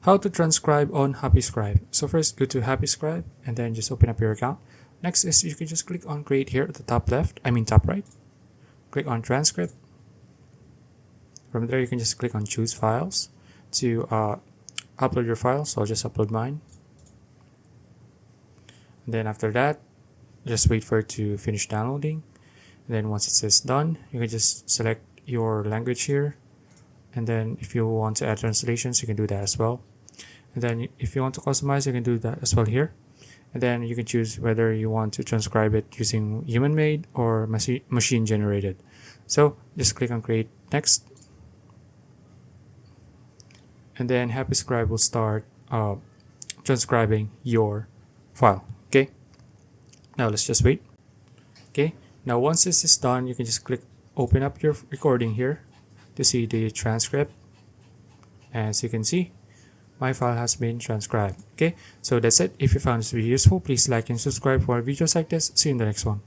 How to transcribe on Happy Scribe. So first, go to Happy Scribe and then just open up your account. Next is you can just click on create here at the top top right. Click on transcript. From there, you can just click on choose files to upload your file. So I'll just upload mine. And then after that, just wait for it to finish downloading. And then once it says done, you can just select your language here. And then if you want to add translations, you can do that as well. And then if you want to customize, you can do that as well here. And then you can choose whether you want to transcribe it using human-made or machine-generated. So just click on create next. And then Happy Scribe will start transcribing your file. Okay. Now let's just wait. Okay. Now once this is done, you can just click open up your recording here to see the transcript. As you can see, my file has been transcribed. Okay, so that's it. If you found this video useful, please like and subscribe for videos like this. See you in the next one.